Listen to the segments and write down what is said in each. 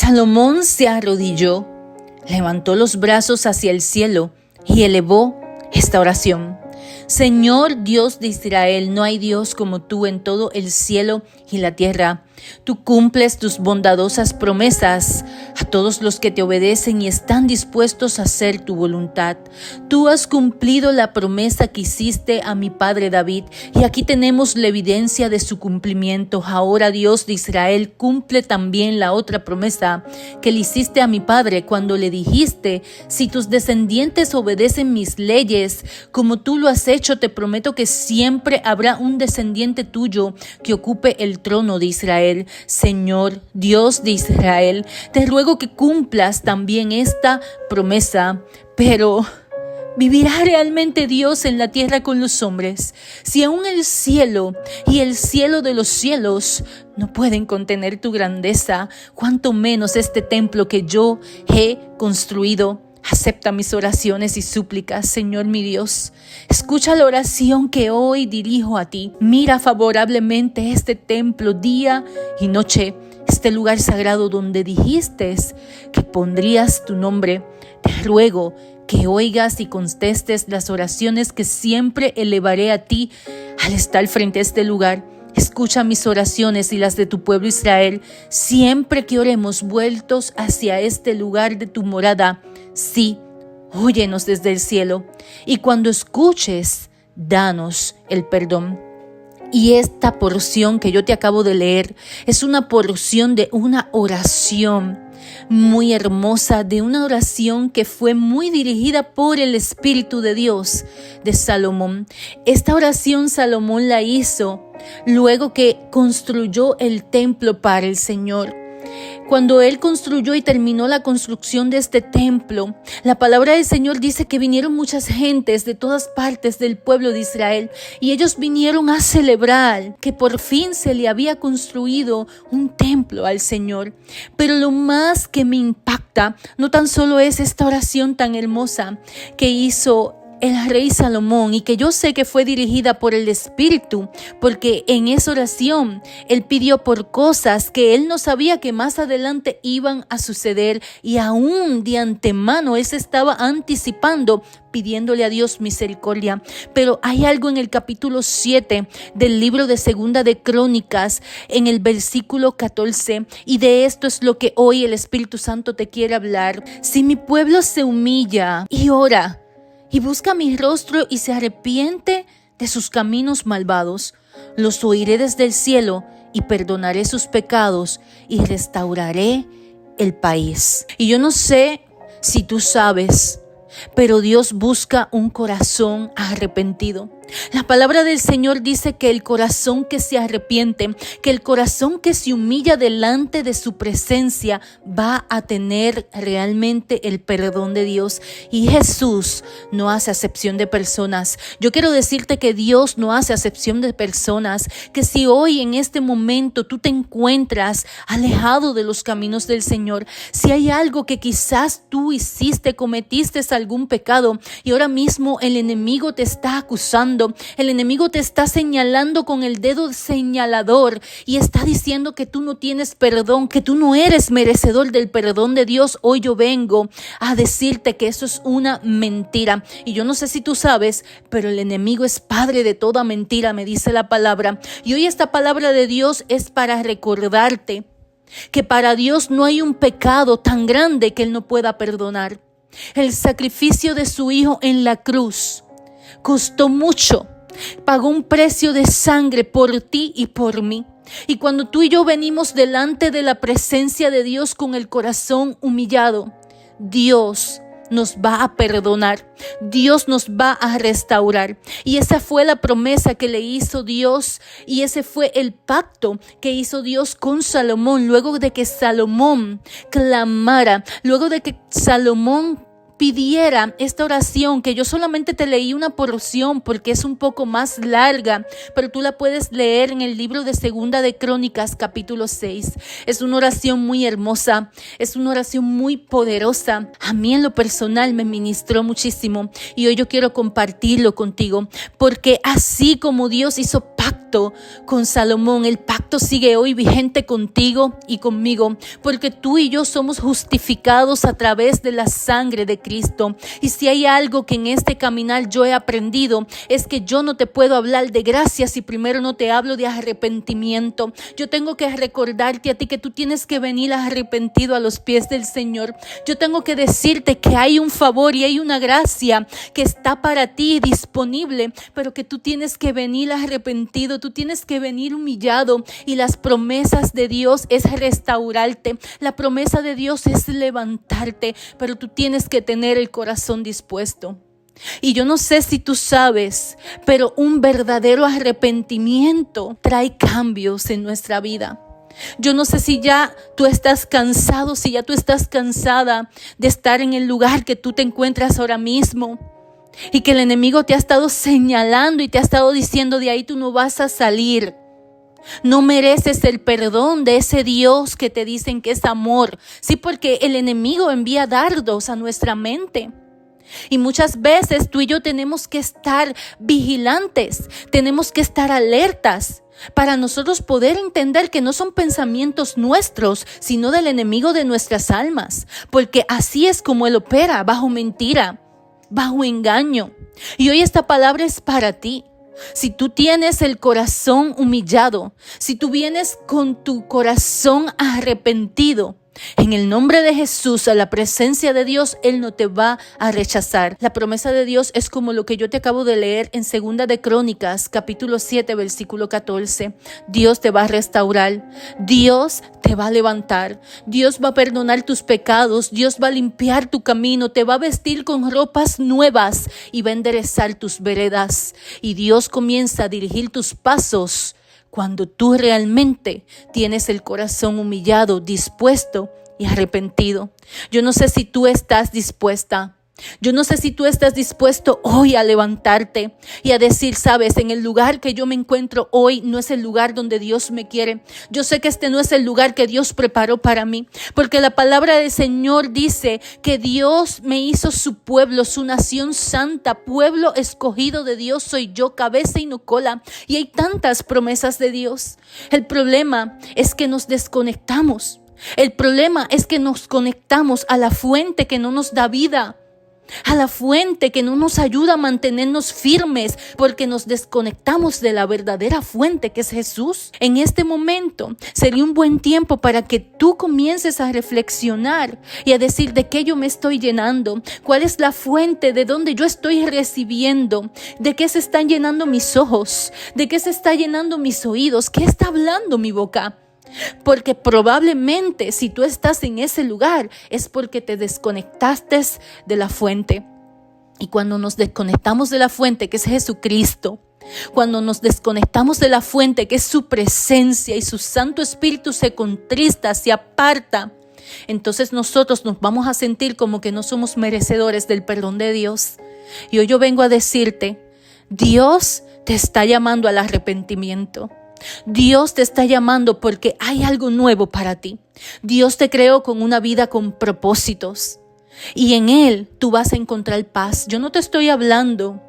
Salomón se arrodilló, levantó los brazos hacia el cielo y elevó esta oración. Señor Dios de Israel, no hay Dios como tú en todo el cielo y la tierra. Tú cumples tus bondadosas promesas a todos los que te obedecen y están dispuestos a hacer tu voluntad. Tú has cumplido la promesa que hiciste a mi padre David y aquí tenemos la evidencia de su cumplimiento. Ahora, Dios de Israel, cumple también la otra promesa que le hiciste a mi padre cuando le dijiste: si tus descendientes obedecen mis leyes como tú lo has hecho, te prometo que siempre habrá un descendiente tuyo que ocupe el trono de Israel. Señor Dios de Israel, te ruego que cumplas también esta promesa, pero ¿vivirá realmente Dios en la tierra con los hombres? Si aún el cielo y el cielo de los cielos no pueden contener tu grandeza, cuánto menos este templo que yo he construido. Acepta mis oraciones y súplicas, Señor mi Dios. Escucha la oración que hoy dirijo a ti. Mira favorablemente este templo día y noche, este lugar sagrado donde dijiste que pondrías tu nombre. Te ruego que oigas y contestes las oraciones que siempre elevaré a ti al estar frente a este lugar. Escucha mis oraciones y las de tu pueblo Israel, siempre que oremos vueltos hacia este lugar de tu morada. Sí, óyenos desde el cielo, y cuando escuches, danos el perdón. Y esta porción que yo te acabo de leer es una porción de una oración muy hermosa, de una oración que fue muy dirigida por el Espíritu de Dios de Salomón. Esta oración Salomón la hizo luego que construyó el templo para el Señor. Cuando él construyó y terminó la construcción de este templo, la palabra del Señor dice que vinieron muchas gentes de todas partes del pueblo de Israel y ellos vinieron a celebrar que por fin se le había construido un templo al Señor. Pero lo más que me impacta no tan solo es esta oración tan hermosa que hizo el rey Salomón y que yo sé que fue dirigida por el Espíritu, porque en esa oración él pidió por cosas que él no sabía que más adelante iban a suceder y aún de antemano él se estaba anticipando pidiéndole a Dios misericordia. Pero hay algo en el capítulo 7 del libro de Segunda de Crónicas, en el versículo 14, y de esto es lo que hoy el Espíritu Santo te quiere hablar. Si mi pueblo se humilla y ora y busca mi rostro y se arrepiente de sus caminos malvados, los oiré desde el cielo y perdonaré sus pecados y restauraré el país. Y yo no sé si tú sabes, pero Dios busca un corazón arrepentido. La palabra del Señor dice que el corazón que se arrepiente, que el corazón que se humilla delante de su presencia va a tener realmente el perdón de Dios. Y Jesús no hace acepción de personas. Yo quiero decirte que Dios no hace acepción de personas, que si hoy en este momento tú te encuentras alejado de los caminos del Señor, si hay algo que quizás tú hiciste, cometiste algún pecado y ahora mismo el enemigo te está acusando, el enemigo te está señalando con el dedo señalador y está diciendo que tú no tienes perdón, que tú no eres merecedor del perdón de Dios. Hoy yo vengo a decirte que eso es una mentira. Y yo no sé si tú sabes, pero el enemigo es padre de toda mentira, me dice la palabra. Y hoy esta palabra de Dios es para recordarte que para Dios no hay un pecado tan grande que Él no pueda perdonar. El sacrificio de su Hijo en la cruz costó mucho, pagó un precio de sangre por ti y por mí. Y cuando tú y yo venimos delante de la presencia de Dios con el corazón humillado, Dios nos va a perdonar, Dios nos va a restaurar. Y esa fue la promesa que le hizo Dios y ese fue el pacto que hizo Dios con Salomón. Luego de que Salomón clamara, luego de que Salomón pidiera esta oración, que yo solamente te leí una porción porque es un poco más larga, pero tú la puedes leer en el libro de Segunda de Crónicas, capítulo 6. Es una oración muy hermosa, es una oración muy poderosa. A mí en lo personal me ministró muchísimo y hoy yo quiero compartirlo contigo, porque así como Dios hizo pacto pacto con Salomón. El pacto sigue hoy vigente contigo y conmigo, porque tú y yo somos justificados a través de la sangre de Cristo. Y si hay algo que en este caminar yo he aprendido, es que yo no te puedo hablar de gracia si primero no te hablo de arrepentimiento. Yo tengo que recordarte a ti que tú tienes que venir arrepentido a los pies del Señor. Yo tengo que decirte que hay un favor y hay una gracia que está para ti disponible, pero que tú tienes que venir arrepentido, tú tienes que venir humillado, y las promesas de Dios es restaurarte, la promesa de Dios es levantarte, pero tú tienes que tener el corazón dispuesto. Y yo no sé si tú sabes, pero un verdadero arrepentimiento trae cambios en nuestra vida. Yo no sé si ya tú estás cansado, si ya tú estás cansada de estar en el lugar que tú te encuentras ahora mismo, y que el enemigo te ha estado señalando y te ha estado diciendo: de ahí tú no vas a salir. No mereces el perdón de ese Dios que te dicen que es amor. Sí, porque el enemigo envía dardos a nuestra mente. Y muchas veces tú y yo tenemos que estar vigilantes, tenemos que estar alertas para nosotros poder entender que no son pensamientos nuestros, sino del enemigo de nuestras almas. Porque así es como él opera, bajo mentira, bajo engaño. Y hoy esta palabra es para ti. Si tú tienes el corazón humillado, si tú vienes con tu corazón arrepentido, en el nombre de Jesús, a la presencia de Dios, Él no te va a rechazar. La promesa de Dios es como lo que yo te acabo de leer en 2 de Crónicas, capítulo 7, versículo 14. Dios te va a restaurar, Dios te va a levantar, Dios va a perdonar tus pecados, Dios va a limpiar tu camino, te va a vestir con ropas nuevas y va a enderezar tus veredas. Y Dios comienza a dirigir tus pasos cuando tú realmente tienes el corazón humillado, dispuesto y arrepentido. Yo no sé si tú estás dispuesta. Yo no sé si tú estás dispuesto hoy a levantarte y a decir: sabes, en el lugar que yo me encuentro hoy no es el lugar donde Dios me quiere. Yo sé que este no es el lugar que Dios preparó para mí, porque la palabra del Señor dice que Dios me hizo su pueblo, su nación santa, pueblo escogido de Dios soy yo, cabeza y no cola. Y hay tantas promesas de Dios. El problema es que nos desconectamos. El problema es que nos conectamos a la fuente que no nos da vida, a la fuente que no nos ayuda a mantenernos firmes, porque nos desconectamos de la verdadera fuente que es Jesús. En este momento sería un buen tiempo para que tú comiences a reflexionar y a decir: ¿de qué yo me estoy llenando? ¿Cuál es la fuente de donde yo estoy recibiendo? ¿De qué se están llenando mis ojos? ¿De qué se está llenando mis oídos? ¿Qué está hablando mi boca? Porque probablemente si tú estás en ese lugar es porque te desconectaste de la fuente. Y cuando nos desconectamos de la fuente, que es Jesucristo, cuando nos desconectamos de la fuente, que es su presencia, y su Santo Espíritu se contrista, se aparta, entonces nosotros nos vamos a sentir como que no somos merecedores del perdón de Dios. Y hoy yo vengo a decirte: Dios te está llamando al arrepentimiento. Dios te está llamando porque hay algo nuevo para ti. Dios te creó con una vida con propósitos, y en Él tú vas a encontrar paz. Yo no te estoy hablando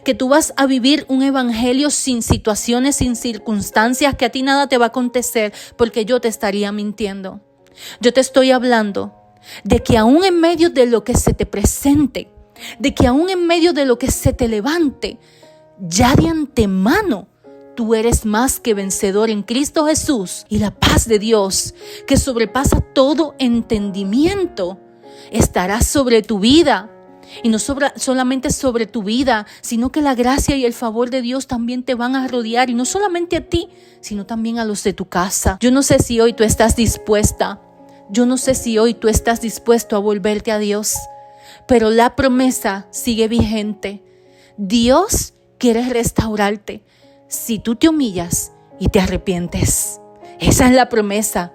que tú vas a vivir un evangelio sin situaciones, sin circunstancias, que a ti nada te va a acontecer, porque yo te estaría mintiendo. Yo te estoy hablando de que aún en medio de lo que se te presente, de que aún en medio de lo que se te levante, ya de antemano tú eres más que vencedor en Cristo Jesús, y la paz de Dios, que sobrepasa todo entendimiento, estará sobre tu vida. Y no solamente sobre tu vida, sino que la gracia y el favor de Dios también te van a rodear, y no solamente a ti, sino también a los de tu casa. Yo no sé si hoy tú estás dispuesta, yo no sé si hoy tú estás dispuesto a volverte a Dios, pero la promesa sigue vigente. Dios quiere restaurarte si tú te humillas y te arrepientes. Esa es la promesa.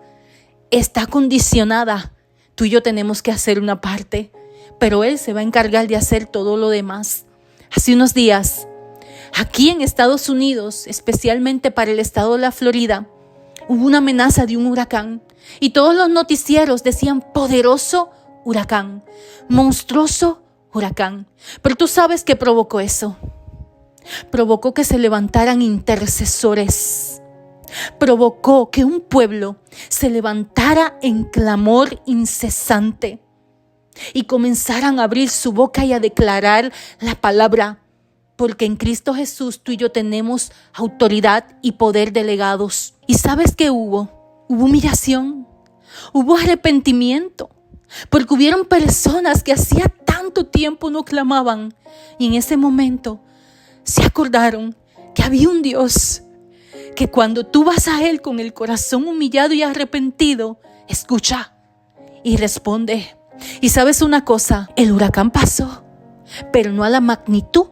Está condicionada. Tú y yo tenemos que hacer una parte, pero Él se va a encargar de hacer todo lo demás. Hace unos días, aquí en Estados Unidos, especialmente para el estado de la Florida, hubo una amenaza de un huracán, y todos los noticieros decían: poderoso huracán, monstruoso huracán. Pero tú sabes qué provocó eso. provocó que se levantaran intercesores, provocó que un pueblo se levantara en clamor incesante y comenzaran a abrir su boca y a declarar la palabra, porque en Cristo Jesús tú y yo tenemos autoridad y poder delegados. ¿Y sabes qué hubo? Hubo humillación, hubo arrepentimiento, porque hubieron personas que hacía tanto tiempo no clamaban y en ese momento se acordaron que había un Dios que cuando tú vas a Él con el corazón humillado y arrepentido, escucha y responde. Y sabes una cosa, el huracán pasó, pero no a la magnitud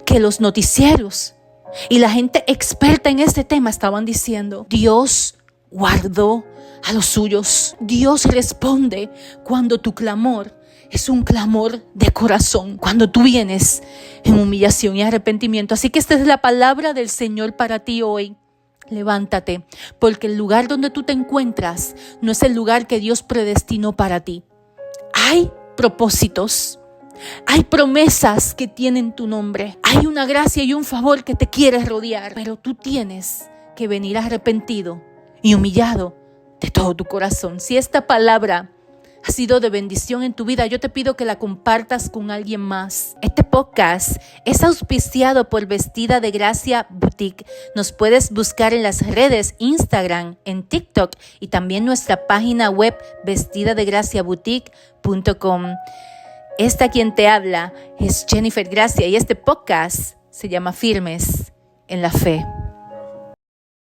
que los noticieros y la gente experta en este tema estaban diciendo. Dios guardó a los suyos. Dios responde cuando tu clamor es un clamor de corazón, cuando tú vienes en humillación y arrepentimiento. Así que esta es la palabra del Señor para ti hoy. Levántate, porque el lugar donde tú te encuentras no es el lugar que Dios predestinó para ti. Hay propósitos, hay promesas que tienen tu nombre, hay una gracia y un favor que te quiere rodear, pero tú tienes que venir arrepentido y humillado de todo tu corazón. Si esta palabra ha sido de bendición en tu vida, yo te pido que la compartas con alguien más. Este podcast es auspiciado por Vestida de Gracia Boutique. Nos puedes buscar en las redes Instagram, en TikTok y también nuestra página web vestidadegraciaboutique.com. Esta quien te habla es Jennifer Gracia y este podcast se llama Firmes en la Fe.